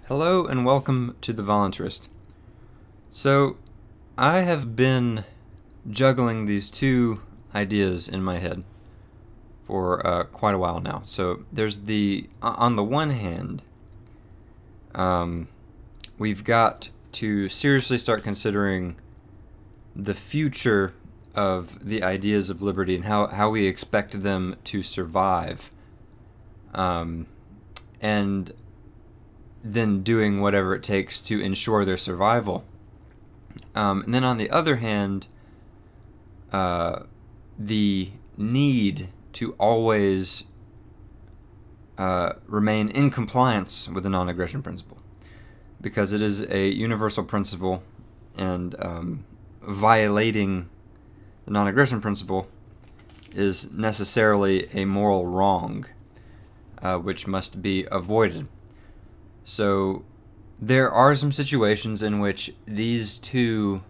Hello and welcome to The Voluntarist. So, I have been juggling these two ideas in my head for quite a while now. So, there's on the one hand, we've got to seriously start considering the future of the ideas of liberty and how we expect them to survive. And then doing whatever it takes to ensure their survival. And then on the other hand, the need to always remain in compliance with the non-aggression principle, because it is a universal principle, and violating the non-aggression principle is necessarily a moral wrong, which must be avoided. So there are some situations in which these two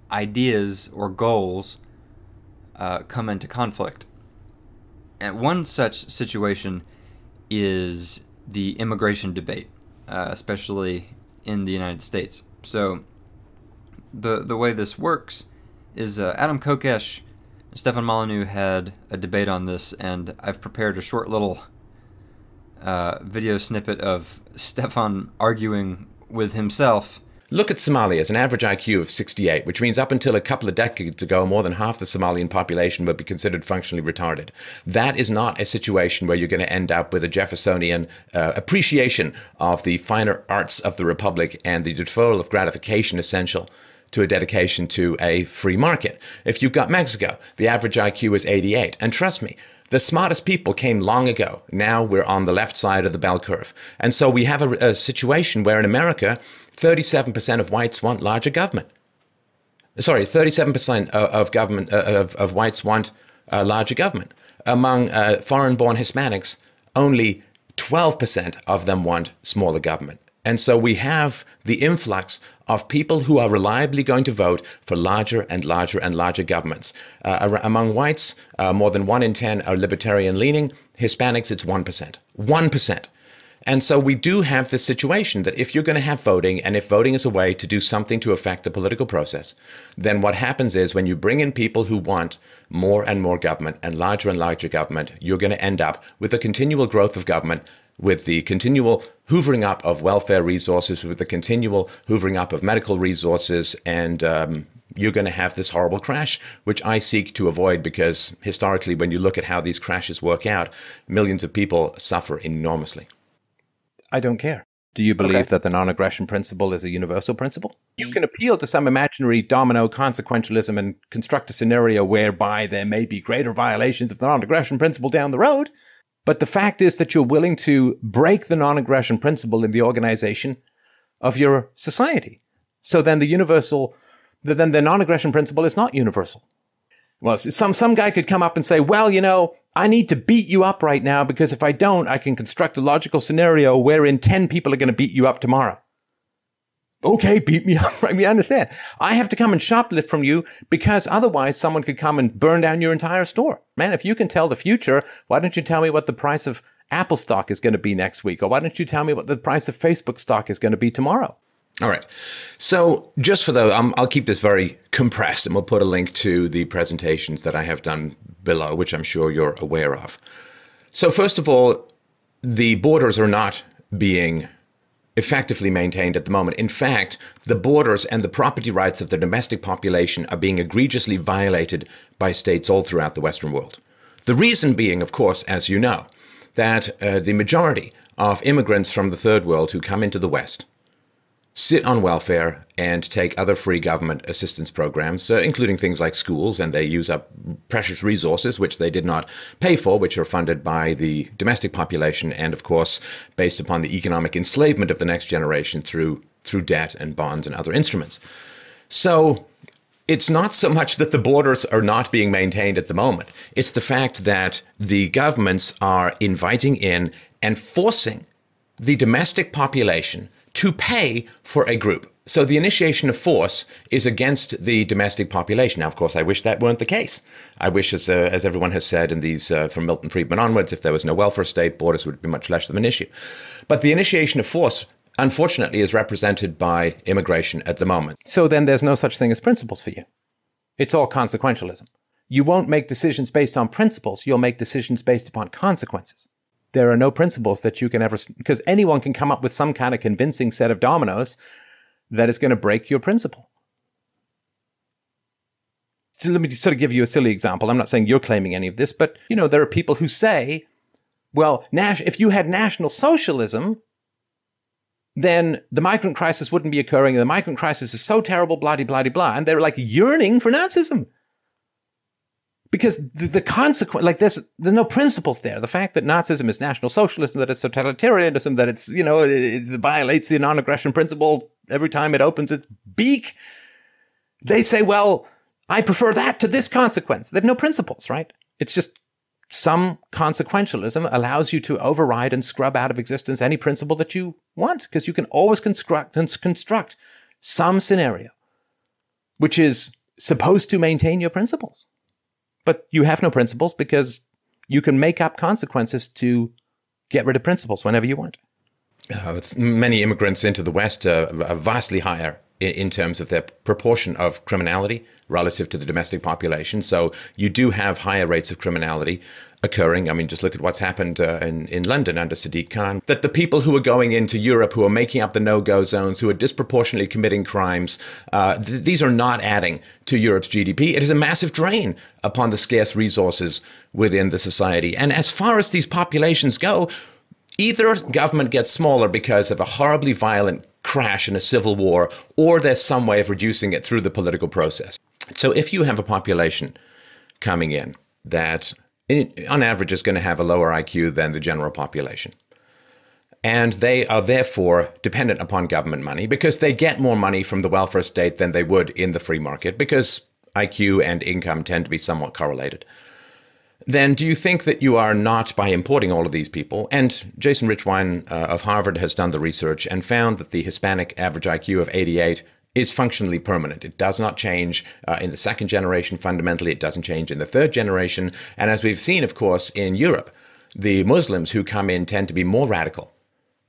ideas or goals come into conflict. And one such situation is the immigration debate, especially in the United States. So the way this works is Adam Kokesh and Stefan Molyneux had a debate on this, and I've prepared a short little video snippet of Stefan arguing with himself. Look at Somalia. It's an average IQ of 68, which means up until a couple of decades ago, more than half the Somalian population would be considered functionally retarded. That is not a situation where you're going to end up with a Jeffersonian appreciation of the finer arts of the Republic and the deferral of gratification essential to a dedication to a free market. If you've got Mexico, the average IQ is 88. And trust me, the smartest people came long ago. Now we're on the left side of the bell curve. And so we have a situation where in America, 37% of whites want larger government. Sorry, 37% of whites want larger government. Among foreign-born Hispanics, only 12% of them want smaller government. And so we have the influx of people who are reliably going to vote for larger and larger and larger governments. Among whites, more than 1 in 10 are libertarian-leaning. Hispanics, it's 1%. 1%. And so we do have this situation that if you're going to have voting, and if voting is a way to do something to affect the political process, then what happens is when you bring in people who want more and more government and larger government, you're going to end up with a continual growth of government, with the continual hoovering up of welfare resources, with the continual hoovering up of medical resources, and you're going to have this horrible crash, which I seek to avoid, because historically, when you look at how these crashes work out, millions of people suffer enormously. I don't care. Do you believe that the non-aggression principle is a universal principle? You can appeal to some imaginary domino consequentialism and construct a scenario whereby there may be greater violations of the non-aggression principle down the road. But the fact is that you're willing to break the non-aggression principle in the organization of your society. So then the non-aggression principle is not universal. Well, some guy could come up and say, well, you know, I need to beat you up right now, because if I don't, I can construct a logical scenario wherein 10 people are going to beat you up tomorrow. Okay, beat me up. Right? We understand. I have to come and shoplift from you because otherwise someone could come and burn down your entire store. Man, if you can tell the future, why don't you tell me what the price of Apple stock is going to be next week? Or why don't you tell me what the price of Facebook stock is going to be tomorrow? All right. So just for I'll keep this very compressed, and we'll put a link to the presentations that I have done below, which I'm sure you're aware of. So first of all, the borders are not being effectively maintained at the moment. In fact, the borders and the property rights of the domestic population are being egregiously violated by states all throughout the Western world. The reason being, of course, as you know, that the majority of immigrants from the Third World who come into the West sit on welfare and take other free government assistance programs, including things like schools, and they use up precious resources which they did not pay for, which are funded by the domestic population and, of course, based upon the economic enslavement of the next generation through debt and bonds and other instruments. So it's not so much that the borders are not being maintained at the moment. It's the fact that the governments are inviting in and forcing the domestic population to pay for a group. So the initiation of force is against the domestic population. Now, of course, I wish that weren't the case. I wish, as everyone has said in these, from Milton Friedman onwards, if there was no welfare state, borders would be much less of an issue. But the initiation of force unfortunately is represented by immigration at the moment. So then there's no such thing as principles for you. It's all consequentialism. You won't make decisions based on principles. You'll make decisions based upon consequences. There are no principles that you can ever, because anyone can come up with some kind of convincing set of dominoes that is going to break your principle. So let me sort of give you a silly example. I'm not saying you're claiming any of this, but, there are people who say, well, if you had National Socialism, then the migrant crisis wouldn't be occurring. And the migrant crisis is so terrible, blah, blah, blah, blah. And they're like yearning for Nazism. Because the consequence, like there's no principles there. The fact that Nazism is National Socialism, that it's totalitarianism, that it's, it violates the non-aggression principle every time it opens its beak. They say, well, I prefer that to this consequence. They have no principles, right? It's just some consequentialism allows you to override and scrub out of existence any principle that you want, because you can always construct some scenario which is supposed to maintain your principles. But you have no principles because you can make up consequences to get rid of principles whenever you want. Many immigrants into the West are vastly higher in terms of their proportion of criminality relative to the domestic population. So you do have higher rates of criminality occurring. I mean, just look at what's happened in London under Sadiq Khan. That the people who are going into Europe, who are making up the no-go zones, who are disproportionately committing crimes, these are not adding to Europe's GDP. It is a massive drain upon the scarce resources within the society. And as far as these populations go, either government gets smaller because of a horribly violent crash in a civil war, or there's some way of reducing it through the political process. So if you have a population coming in that on average is going to have a lower IQ than the general population, and they are therefore dependent upon government money because they get more money from the welfare state than they would in the free market, because IQ and income tend to be somewhat correlated, then do you think that you are not, by importing all of these people, and Jason Richwine of Harvard has done the research and found that the Hispanic average IQ of 88 is functionally permanent. It does not change in the second generation fundamentally. It doesn't change in the third generation. And as we've seen, of course, in Europe, the Muslims who come in tend to be more radical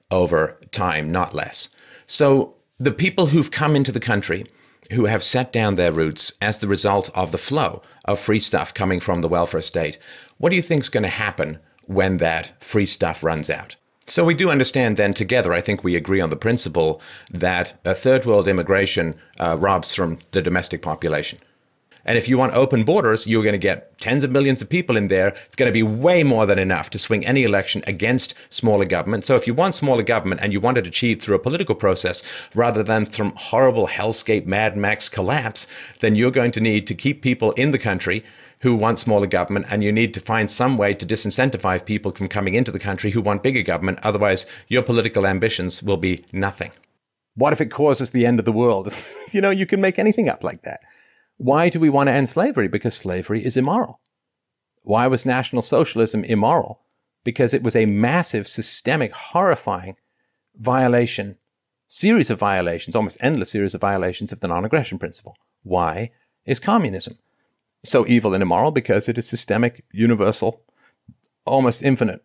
over time, not less. So the people who've come into the country, who have set down their roots as the result of the flow of free stuff coming from the welfare state, what do you think is going to happen when that free stuff runs out? So we do understand then together, I think we agree on the principle that a third world immigration robs from the domestic population. And if you want open borders, you're going to get tens of millions of people in there. It's going to be way more than enough to swing any election against smaller government. So if you want smaller government and you want it achieved through a political process rather than from horrible hellscape Mad Max collapse, then you're going to need to keep people in the country who want smaller government, and you need to find some way to disincentivize people from coming into the country who want bigger government. Otherwise, your political ambitions will be nothing. What if it causes the end of the world? You can make anything up like that. Why do we want to end slavery? Because slavery is immoral. Why was National Socialism immoral? Because it was a massive, systemic, horrifying series of violations, almost endless series of violations of the non-aggression principle. Why is communism so evil and immoral? Because it is systemic, universal, almost infinite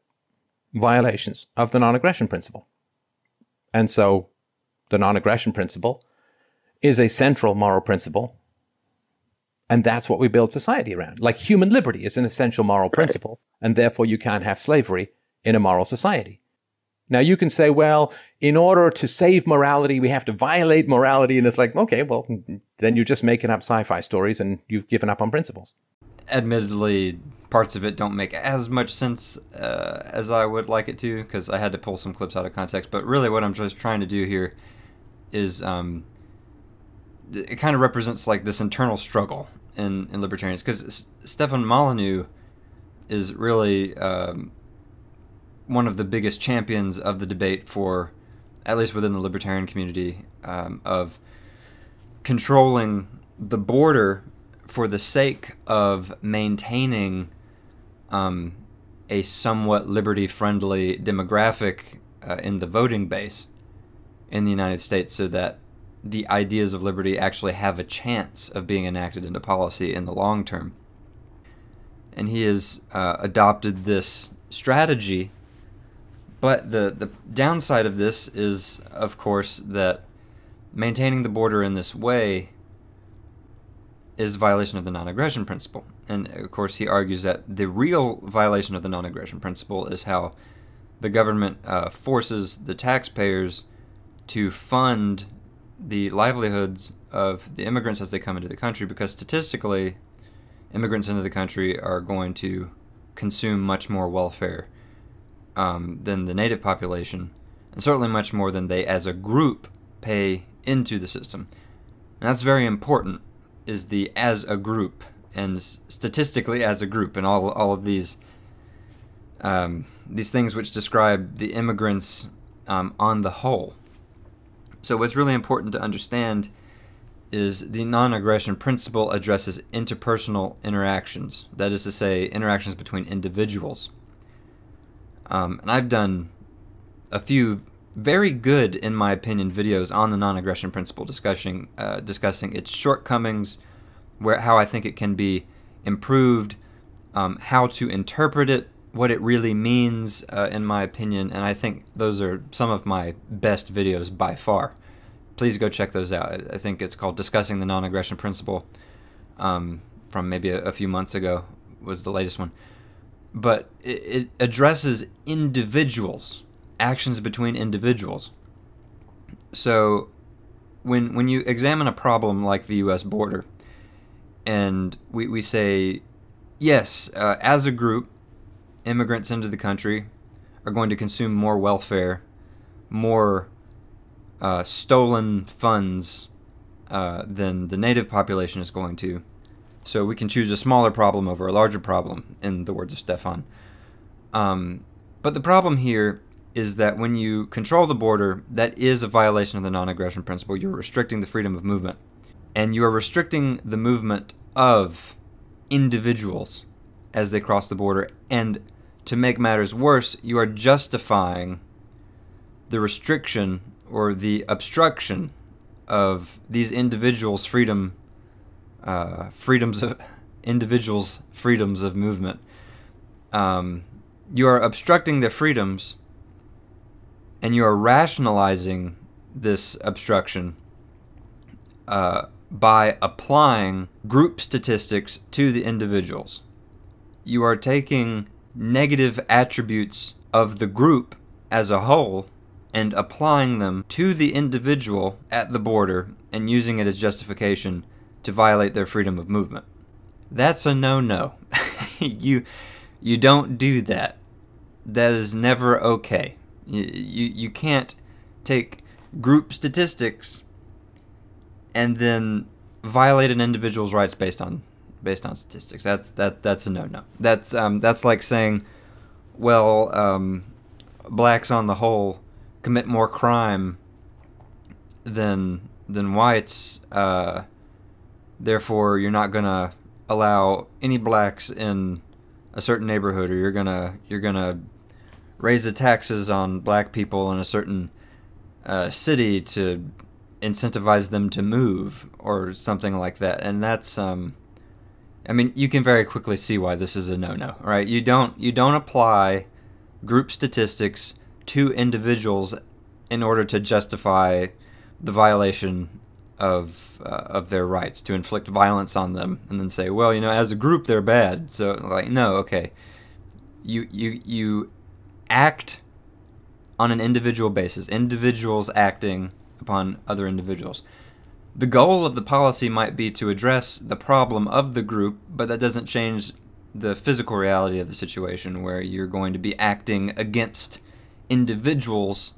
violations of the non-aggression principle. And so the non-aggression principle is a central moral principle. And that's what we build society around. Like human liberty is an essential moral principle, and therefore you can't have slavery in a moral society. Now you can say, well, in order to save morality, we have to violate morality. And it's like, okay, well, then you're just making up sci-fi stories and you've given up on principles. Admittedly, parts of it don't make as much sense as I would like it to, because I had to pull some clips out of context. But really what I'm just trying to do here is it kind of represents like this internal struggle in libertarians, because Stefan Molyneux is really one of the biggest champions of the debate for, at least within the libertarian community, of controlling the border for the sake of maintaining a somewhat liberty-friendly demographic in the voting base in the United States, so that the ideas of liberty actually have a chance of being enacted into policy in the long term. And he has adopted this strategy But the downside of this is, of course, that maintaining the border in this way is a violation of the non-aggression principle. And, of course, he argues that the real violation of the non-aggression principle is how the government forces the taxpayers to fund the livelihoods of the immigrants as they come into the country, because statistically, immigrants into the country are going to consume much more welfare than the native population, and certainly much more than they as a group pay into the system. And that's very important, is the as a group, and statistically as a group, and all of these things which describe the immigrants on the whole. So what's really important to understand is the non-aggression principle addresses interpersonal interactions. That is to say, interactions between individuals. And I've done a few very good, in my opinion, videos on the non-aggression principle, discussing its shortcomings, how I think it can be improved, how to interpret it, what it really means, in my opinion, and I think those are some of my best videos by far. Please go check those out. I think it's called Discussing the Non-Aggression Principle, from maybe a few months ago was the latest one. But it addresses individuals, actions between individuals. So when you examine a problem like the U.S. border, and we say, yes, as a group, immigrants into the country are going to consume more welfare, more stolen funds than the native population is going to. So we can choose a smaller problem over a larger problem, in the words of Stefan. But the problem here is that when you control the border, that is a violation of the non-aggression principle. You're restricting the freedom of movement. And you are restricting the movement of individuals as they cross the border. And to make matters worse, you are justifying the restriction or the obstruction of these individuals' freedoms of movement. You are obstructing their freedoms, and you are rationalizing this obstruction by applying group statistics to the individuals. You are taking negative attributes of the group as a whole and applying them to the individual at the border and using it as justification to violate their freedom of movement. That's a no-no. You don't do that. That is never okay. You can't take group statistics and then violate an individual's rights based on statistics. That's a no-no. That's like saying, well, blacks on the whole commit more crime than whites. Therefore, you're not gonna allow any blacks in a certain neighborhood, or you're gonna raise the taxes on black people in a certain city to incentivize them to move, or something like that. And that's I mean, you can very quickly see why this is a no-no, right? You don't apply group statistics to individuals in order to justify the violation of their rights, to inflict violence on them, and then say, well, as a group they're bad. So, like, no, okay. You act on an individual basis, individuals acting upon other individuals. The goal of the policy might be to address the problem of the group, but that doesn't change the physical reality of the situation, where you're going to be acting against individuals,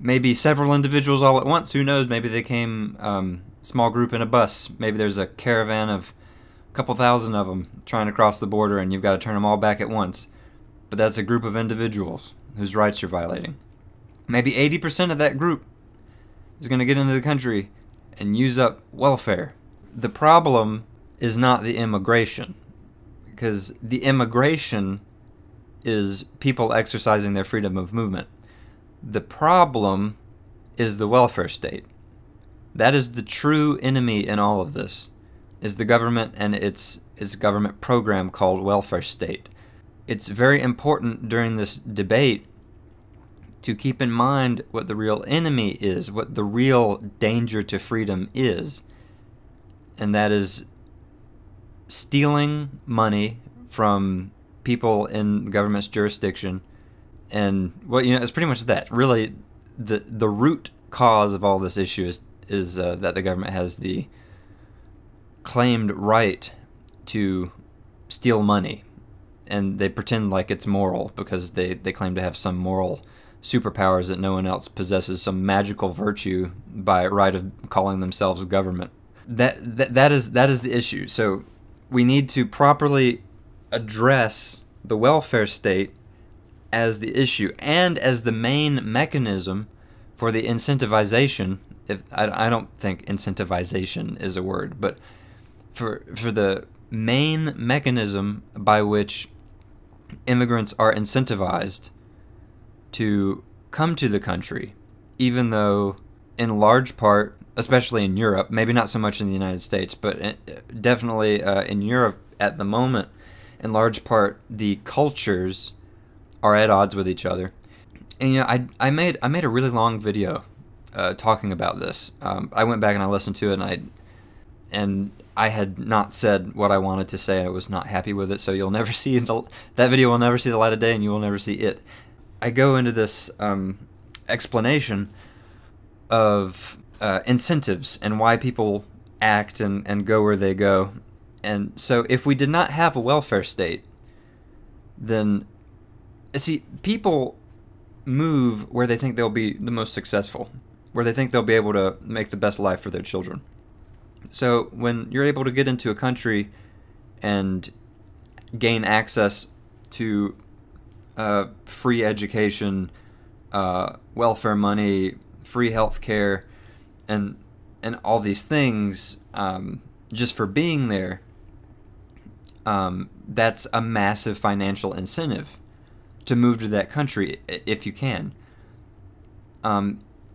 maybe several individuals all at once. Who knows? Maybe they came small group in a bus. Maybe there's a caravan of a couple thousand of them trying to cross the border, and you've got to turn them all back at once. But that's a group of individuals whose rights you're violating. Maybe 80% of that group is going to get into the country and use up welfare. The problem is not the immigration, because the immigration is people exercising their freedom of movement. The problem is the welfare state. That is the true enemy in all of this, is the government and its government program called welfare state. It's very important during this debate to keep in mind what the real enemy is, what the real danger to freedom is. And that is stealing money from people in the government's jurisdiction. And, well, it's pretty much that. Really, the root cause of all this issue is that the government has the claimed right to steal money. And they pretend like it's moral because they claim to have some moral superpowers that no one else possesses, some magical virtue by right of calling themselves government. That is the issue. So we need to properly address the welfare state as the issue and as the main mechanism for the incentivization. If I don't think incentivization is a word, but for the main mechanism by which immigrants are incentivized to come to the country, even though in large part, especially in Europe, maybe not so much in the United States, but definitely in Europe at the moment, in large part, the cultures are at odds with each other. And I made a really long video talking about this. I went back and I listened to it, and I had not said what I wanted to say. I was not happy with it, so you'll never see that video will never see the light of day, and you will never see it. I go into this explanation of incentives and why people act and go where they go. And so if we did not have a welfare state, then, see, people move where they think they'll be the most successful, where they think they'll be able to make the best life for their children. So when you're able to get into a country and gain access to free education, welfare money, free health care, and all these things, just for being there, that's a massive financial incentive to move to that country if you can.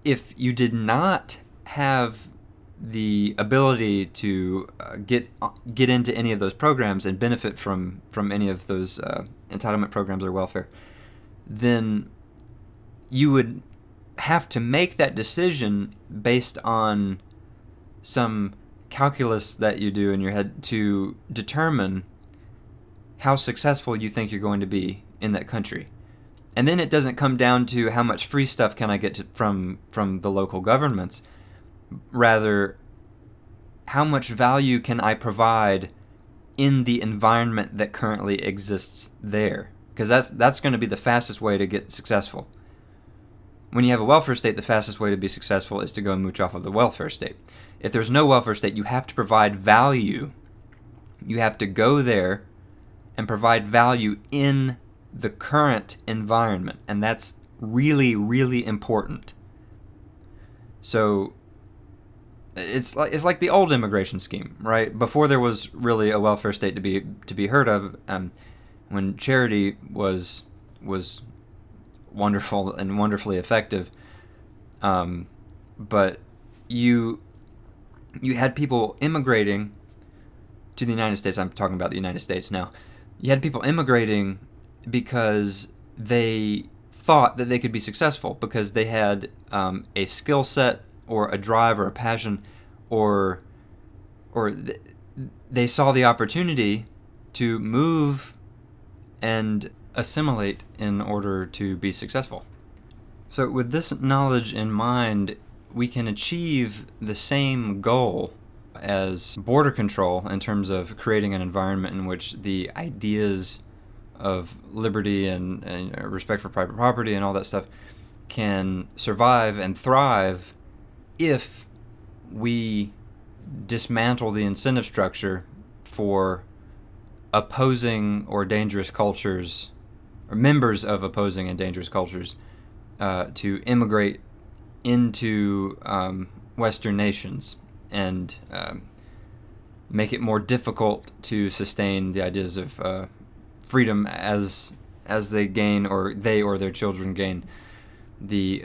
If you did not have the ability to get into any of those programs and benefit from any of those entitlement programs or welfare, then you would have to make that decision based on some calculus that you do in your head to determine how successful you think you're going to be in that country. And then it doesn't come down to how much free stuff can I get from the local governments. Rather, how much value can I provide in the environment that currently exists there? Because that's going to be the fastest way to get successful. When you have a welfare state, the fastest way to be successful is to go and mooch off of the welfare state. If there's no welfare state, you have to provide value. You have to go there and provide value in the current environment. And that's really, really important. So it's like the old immigration scheme, right? Before there was really a welfare state to be heard of, when charity was wonderful and wonderfully effective, but you had people immigrating to the United States. I'm talking about the United States now. You had people immigrating because they thought that they could be successful because they had a skill set or a drive or a passion, or they saw the opportunity to move and assimilate in order to be successful. So with this knowledge in mind, we can achieve the same goal as border control in terms of creating an environment in which the ideas of liberty and respect for private property and all that stuff can survive and thrive if we dismantle the incentive structure for opposing or dangerous cultures, or members of opposing and dangerous cultures, to immigrate into Western nations and make it more difficult to sustain the ideas of freedom as they gain, or they or their children gain, the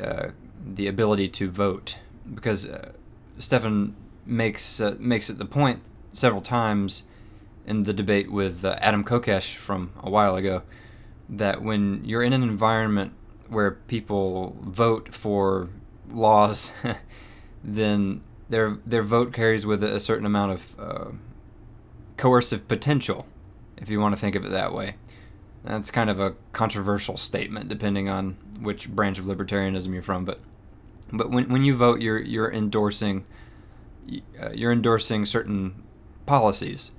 ability to vote. Because Stefan makes it the point several times in the debate with Adam Kokesh from a while ago that when you're in an environment where people vote for laws, then their vote carries with it a certain amount of coercive potential, if you want to think of it that way. That's kind of a controversial statement, depending on which branch of libertarianism you're from. But when you vote, you're endorsing certain policies.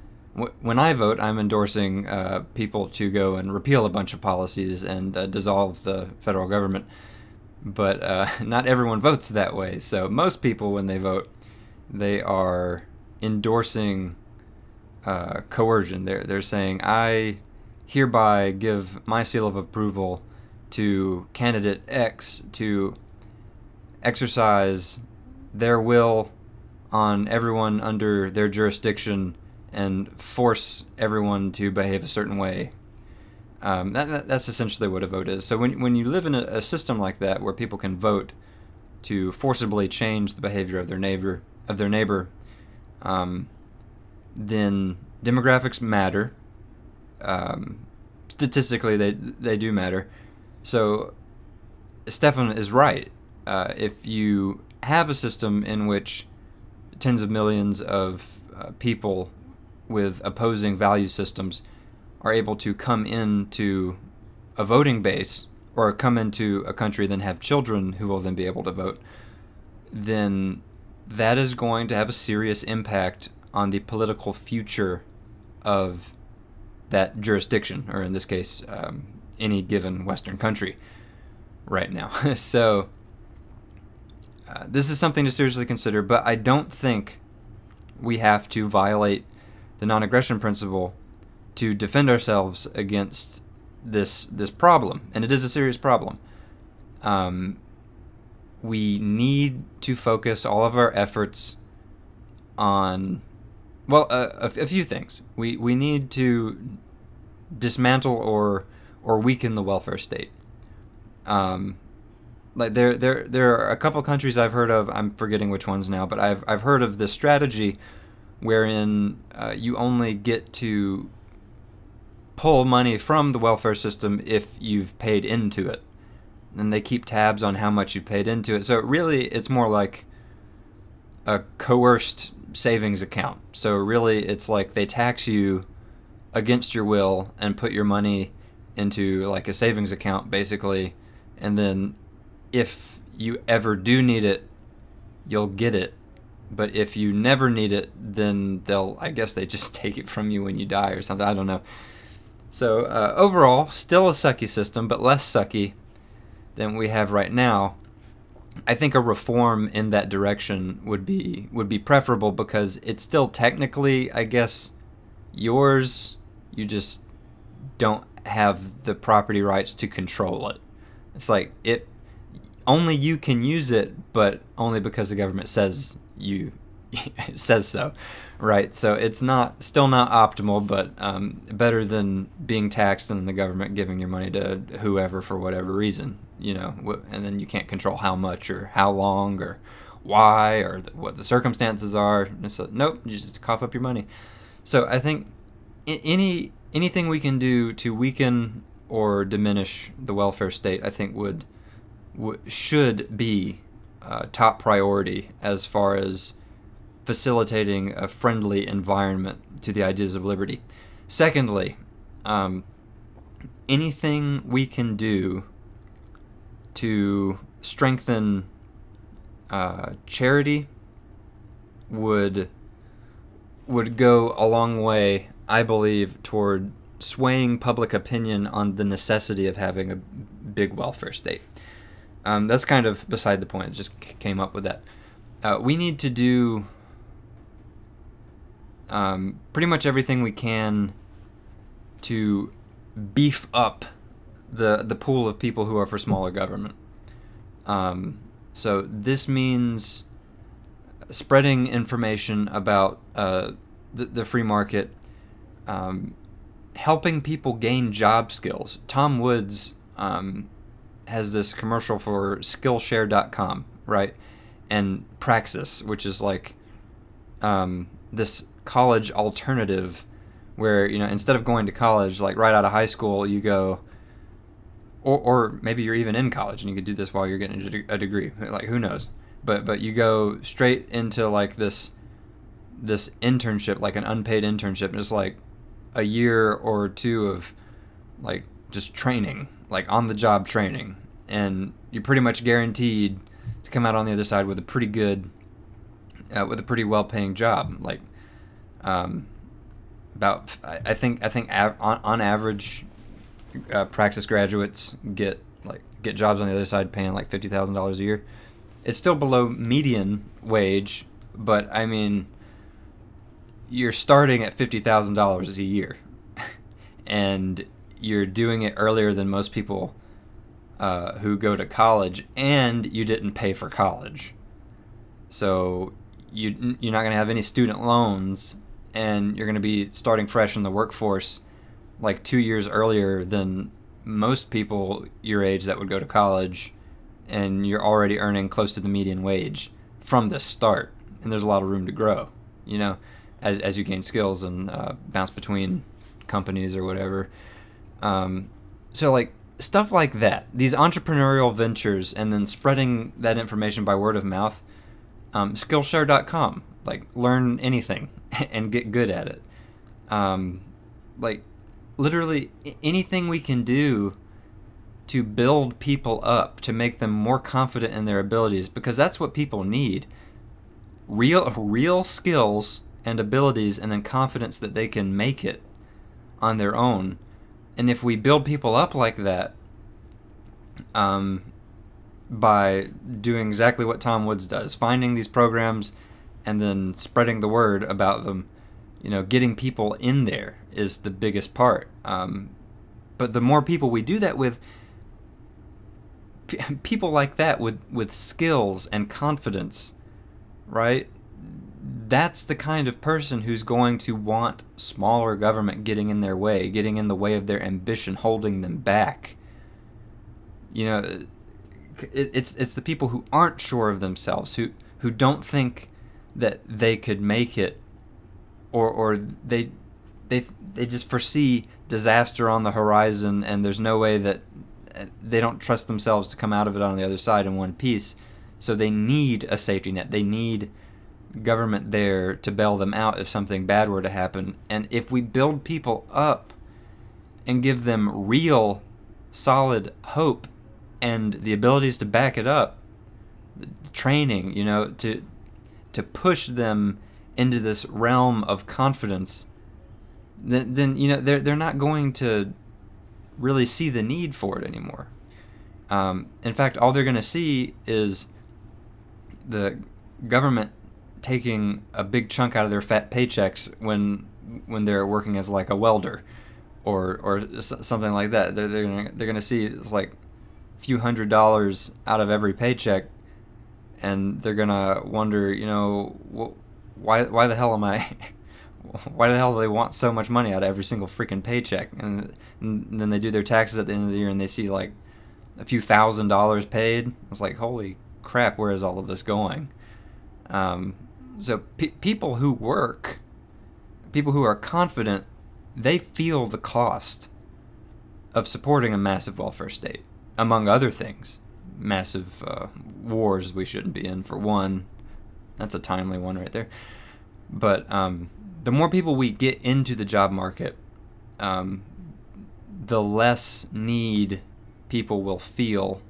When I vote, I'm endorsing people to go and repeal a bunch of policies and dissolve the federal government. But not everyone votes that way. So most people, when they vote, they are endorsing coercion. They're saying, I hereby give my seal of approval to candidate X to exercise their will on everyone under their jurisdiction and force everyone to behave a certain way. That's essentially what a vote is. So when you live in a system like that, where people can vote to forcibly change the behavior of their neighbor, then demographics matter. Statistically, they do matter. So Stefan is right. If you have a system in which tens of millions of people with opposing value systems are able to come into a voting base, or come into a country, then have children who will then be able to vote, then that is going to have a serious impact on the political future of that jurisdiction, or in this case, any given Western country right now. So this is something to seriously consider, but I don't think we have to violate the non-aggression principle to defend ourselves against this problem, and it is a serious problem. We need to focus all of our efforts on, well, a few things. We need to dismantle or weaken the welfare state. Like there are a couple countries I've heard of. I'm forgetting which ones now, but I've heard of this strategy wherein you only get to pull money from the welfare system if you've paid into it, and they keep tabs on how much you've paid into it. So really, it's more like a coerced savings account. So really, it's like they tax you against your will and put your money into like a savings account, basically, and then if you ever do need it, you'll get it. But if you never need it, then I guess they just take it from you when you die or something. I don't know. So overall, still a sucky system, but less sucky than we have right now. I think a reform in that direction would be preferable, because it's still technically, I guess, yours. You just don't have the property rights to control it. It's like only you can use it, but only because the government says says so, right? So it's still not optimal, but better than being taxed and the government giving your money to whoever for whatever reason, and then you can't control how much or how long or why or what the circumstances are. So, nope, you just cough up your money. So I think anything we can do to weaken or diminish the welfare state, I think should be top priority as far as facilitating a friendly environment to the ideas of liberty. Secondly, anything we can do to strengthen charity would go a long way, I believe, toward swaying public opinion on the necessity of having a big welfare state. That's kind of beside the point. It just came up with that. We need to do pretty much everything we can to beef up the pool of people who are for smaller government. So this means spreading information about the free market, helping people gain job skills. Tom Woods has this commercial for Skillshare.com, right? And Praxis, which is like this college alternative where, instead of going to college, like right out of high school, you go or maybe you're even in college and you could do this while you're getting a degree. Like, who knows? But you go straight into like this internship, like an unpaid internship, and it's like a year or two of like just training, like on the job training, and you're pretty much guaranteed to come out on the other side with a pretty good, with a pretty well-paying job. Like, about I think on average, practice graduates get jobs on the other side paying like $50,000 a year. It's still below median wage, but I mean, you're starting at $50,000 a year, and you're doing it earlier than most people who go to college, and you didn't pay for college, so you're not going to have any student loans, and you're going to be starting fresh in the workforce like 2 years earlier than most people your age that would go to college, and you're already earning close to the median wage from the start, and there's a lot of room to grow, you know, as you gain skills and bounce between companies or whatever. So like stuff like that, these entrepreneurial ventures, and then spreading that information by word of mouth. Skillshare.com, like learn anything and get good at it. Like literally anything we can do to build people up, to make them more confident in their abilities, because that's what people need. Real skills and abilities, and then confidence that they can make it on their own. And if we build people up like that, by doing exactly what Tom Woods does, finding these programs and then spreading the word about them, you know, getting people in there is the biggest part. But the more people we do that with, people like that with skills and confidence, right? That's the kind of person who's going to want smaller government getting in their way, getting in the way of their ambition, holding them back. You know, it's the people who aren't sure of themselves, who don't think that they could make it, or they just foresee disaster on the horizon, and there's no way that they don't trust themselves to come out of it on the other side in one piece. So they need a safety net. They need government there to bail them out if something bad were to happen. And if we build people up and give them real solid hope and the abilities to back it up, the training, you know, to push them into this realm of confidence, then you know, they're not going to really see the need for it anymore. In fact, all they're going to see is the government taking a big chunk out of their fat paychecks when they're working as like a welder or something like that. They're gonna see it's like a few $100s out of every paycheck, and they're gonna wonder, you know, why the hell am I why the hell do they want so much money out of every single freaking paycheck? And then they do their taxes at the end of the year and they see like a few $1,000s paid. It's like, holy crap, where is all of this going? So people who work, people who are confident, they feel the cost of supporting a massive welfare state, among other things. Massive wars we shouldn't be in, for one. That's a timely one right there. But the more people we get into the job market, the less need people will feel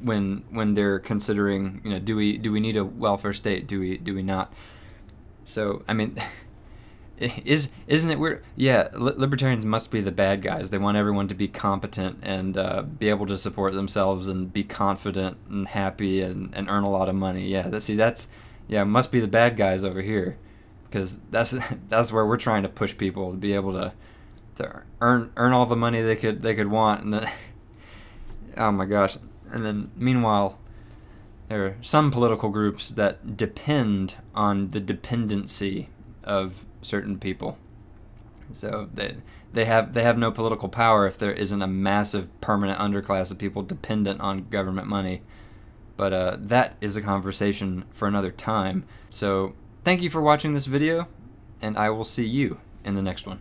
when they're considering, you know, do we need a welfare state? Do we not? So I mean, isn't it weird? Yeah, libertarians must be the bad guys. They want everyone to be competent and be able to support themselves and be confident and happy and earn a lot of money. Yeah, that's must be the bad guys over here, because that's where we're trying to push people to be able to earn all the money they could want, and then oh my gosh. And then meanwhile, there are some political groups that depend on the dependency of certain people. So they have no political power if there isn't a massive permanent underclass of people dependent on government money. But that is a conversation for another time. So thank you for watching this video, and I will see you in the next one.